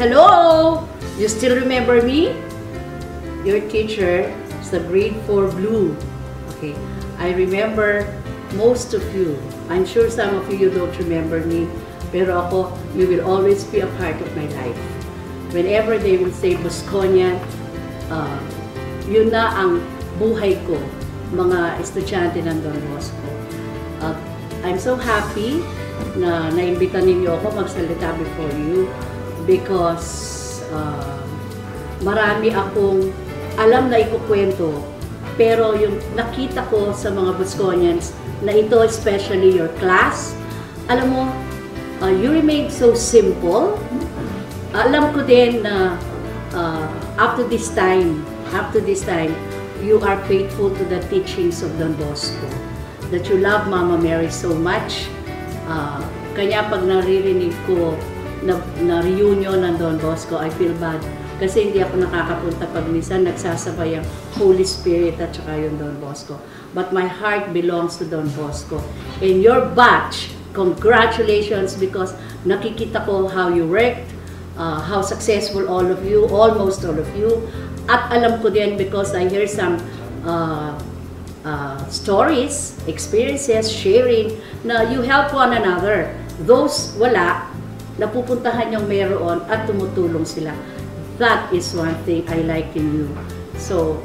Hello! You still remember me? Your teacher is the grade 4 Blue. Okay, I remember most of you. I'm sure some of you don't remember me, pero ako, you will always be a part of my life. Whenever they will say Bosconian, yun na ang buhay ko, mga estudyante ng Don Bosco. I'm so happy na naimbita ninyo ako magsalita before you because marami akong alam na ikukwento, pero yung nakita ko sa mga Bosconians na ito, especially your class, alam mo, you remain so simple. Alam ko din na up to this time, you are faithful to the teachings of Don Bosco. That you love Mama Mary so much. Kanya pag naririnig ko na reunion ng Don Bosco, I feel bad. Kasi hindi ako nakakapunta pag minsan nagsasabay ang Holy Spirit at saka yung Don Bosco. But my heart belongs to Don Bosco. And your batch, congratulations because nakikita ko how you worked, how successful all of you, almost all of you. At alam ko din because I hear some stories, experiences, sharing, na you help one another. Those wala, napupuntahan yung meron at tumutulong sila. That is one thing I like in you. So,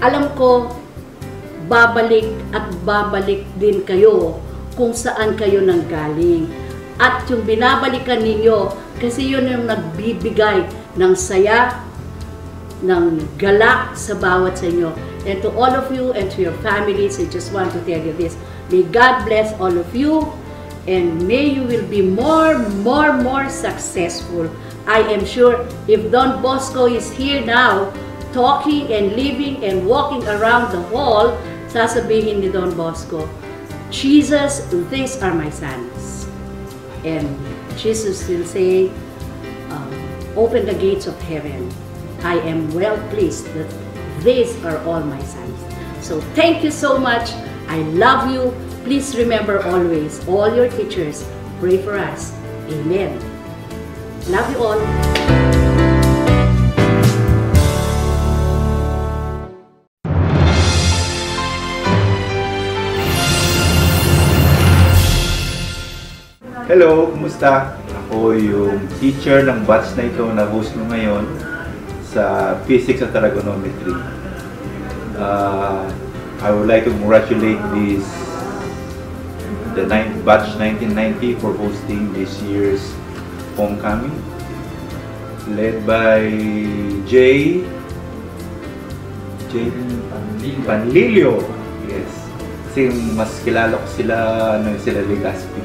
alam ko, babalik at babalik din kayo kung saan kayo nanggaling. At yung binabalikan ninyo, kasi yun yung nagbibigay ng saya, ng galak sa bawat sa inyo. And to all of you and to your families, I just want to tell you this. May God bless all of you and may you will be more successful. I am sure if Don Bosco is here now, talking and living and walking around the hall, sasabihin ni Don Bosco, Jesus, these are my sons. And Jesus will say, open the gates of heaven. I am well pleased that these are all my sons. So thank you so much. I love you. Please remember always, all your teachers, pray for us. Amen. Love you all. Hello, kumusta? Ako yung teacher ng batch na ito na host mo ngayon sa Physics at Trigonometry. I would like to congratulate the batch 1990 for hosting this year's homecoming, led by Jay Panlilio. Yes, kasi mas kilala ko sila Legazpi.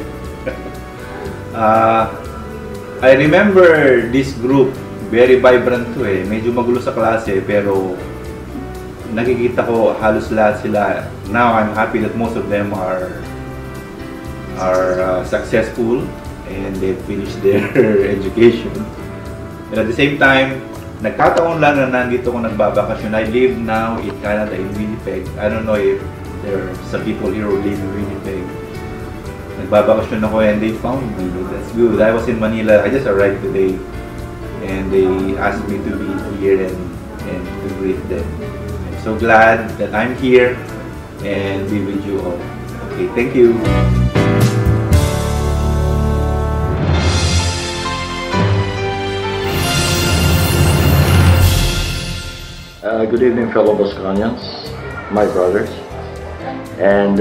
I remember this group, very vibrant to eh. Medyo magulo sa klase pero nakikita ko halos lahat sila. Now I'm happy that most of them are successful and they finished their education. And at the same time, nagkataon lang na nandito ko nagbabakasyon. I live now in Canada, in Winnipeg. I don't know if there are some people here who live in Winnipeg. Nagbabakasyon ako and they found me. That's good. I was in Manila. I just arrived today. And they asked me to be here and to greet them. I'm so glad that I'm here and be with you all. Okay, thank you. Good evening, fellow Bosconians, my brothers, and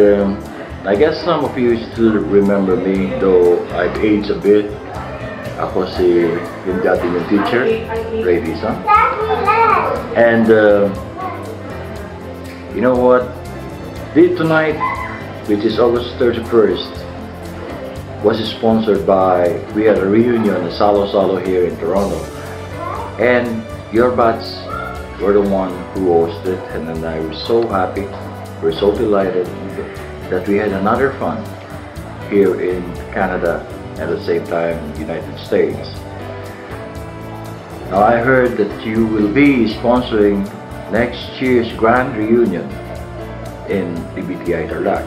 I guess some of you still remember me, though I've aged a bit. Ako si yung dati yung teacher, Ray Lisa. And you know what? Tonight, which is August 31st, was sponsored by, we had a reunion at Salo Salo here in Toronto. And your batch were the one who hosted, and then I was so happy, we're so delighted that we had another fun here in Canada and at the same time in the United States. Now I heard that you will be sponsoring next year's grand reunion in PBTI Tarlac.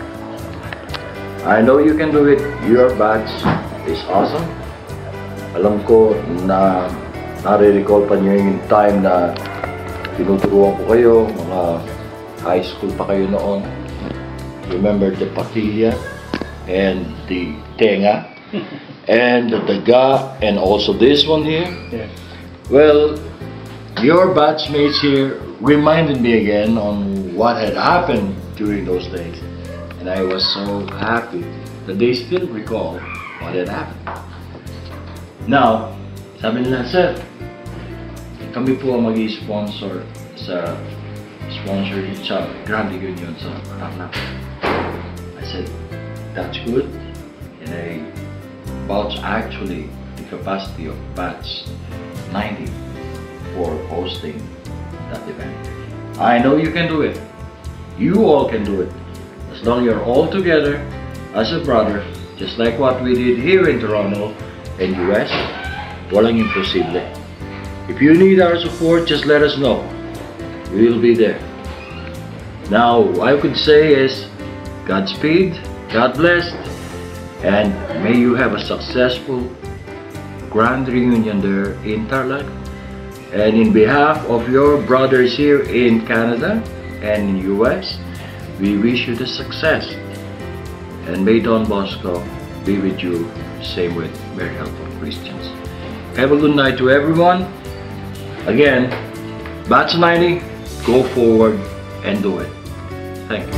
I know you can do it. Your batch is awesome. Alam ko na nare-recall pa niyo yung time na tinuturuan ko kayo, mga high school pa kayo noon. Remember the patilya and the tenga and the daga and also this one here? Yes. Well, your batchmates here reminded me again on what had happened during those days. And I was so happy that they still recall what had happened. Now, sabi nila, sir, kami po ang mag-i-sponsor sa Grand Reunion sa Tarlac. I said, that's good. And I vouch actually the capacity of batch 90 for hosting that event. I know you can do it. You all can do it. As long you're all together as a brother, just like what we did here in Toronto and US, walang imposible. If you need our support, just let us know. We will be there. Now, what I could say is, Godspeed, God bless, and may you have a successful Grand Reunion there in Tarlac. And in behalf of your brothers here in Canada and in US, we wish you the success. And may Don Bosco be with you, same with Very Helpful Christians. Have a good night to everyone. Again, Batch 90, go forward and do it. Thank you.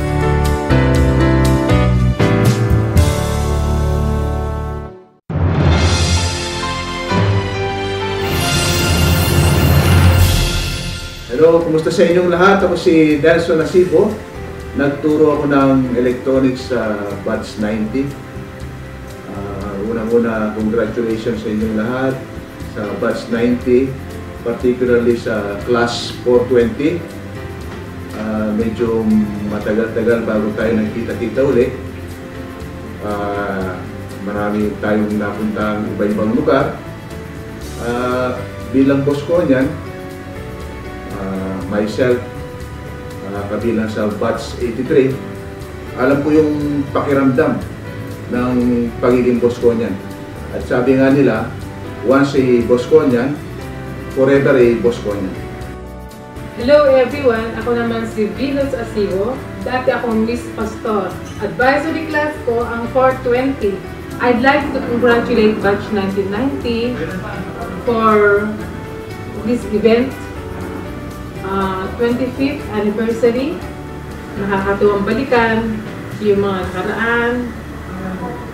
Hello, kumusta sa inyong lahat? Ako si Delson Asibo. Nagturo ako ng electronics sa Batch 90. Unang-una, congratulations sa inyong lahat sa Batch 90, particularly sa Class 420. Medyo matagal-tagal bago tayo nagkita-kita uli. Marami tayong napuntang iba-ibang lugar. Bilang boss ko niyan, myself, kabilang sa Batch 83, alam ko yung pakiramdam ng pagiging boss ko niyan. At sabi nga nila, once a boss ko niyan, forever a boss ko niyan. Hello everyone, ako naman si Venus Asivo. Dati akong Miss Pastor. Advisory class ko ang 420. I'd like to congratulate Batch 1990 for this event. 25th anniversary, nakakatuwang balikan yung mga nakaraan,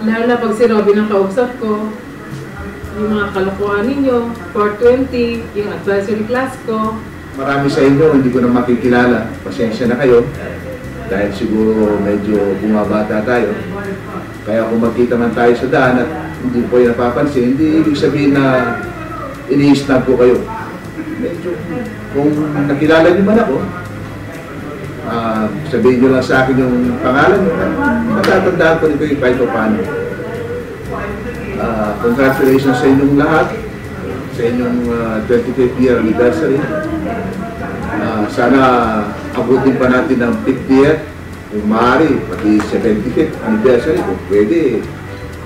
lalo na pag si Robin ang kausap ko, yung mga kalokohan ninyo, 420, yung advisory class ko. Marami sa inyo, hindi ko na makikilala, pasensya na kayo, dahil siguro medyo bumabata tayo. Kaya kung magkita man tayo sa daan at hindi po yung napapansin, hindi ibig sabihin na ini-snub ko kayo. Medyo, kung nakilala niyo man ako, sabihin niyo lang sa akin yung pangalan niyo, matatandaan ko nito yung kahit o paano. Congratulations sa inyong lahat, sa inyong 25th year anniversary. Sana abutin pa natin ng 50th, kung maaari, pati 75th anniversary, kung pwede,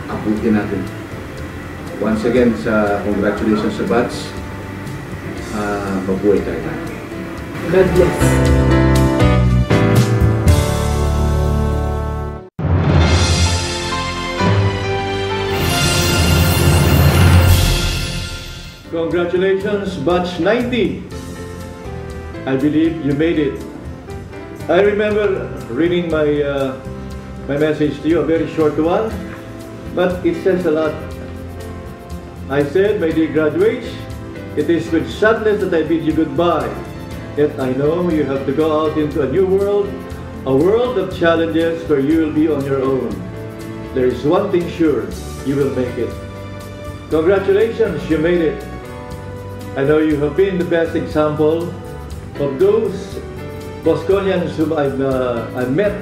abutin natin. Once again, congratulations sa Batch. Mabuhay tayo. God bless. Congratulations, Batch 90. I believe you made it. I remember reading my message to you, a very short one, but it says a lot. I said, my dear graduates, it is with sadness that I bid you goodbye. Yet I know you have to go out into a new world, a world of challenges where you will be on your own. There is one thing sure, you will make it. Congratulations, you made it. I know you have been the best example of those Bosconians whom I've met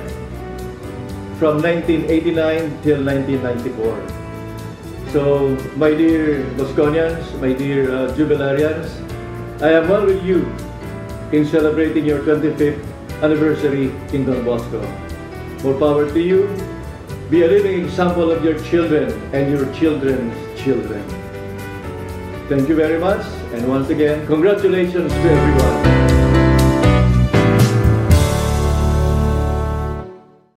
from 1989 till 1994. So, my dear Bosconians, my dear Jubilarians, I am one with you in celebrating your 25th anniversary in Don Bosco. More power to you. Be a living example of your children and your children's children. Thank you very much. And once again, congratulations to everyone.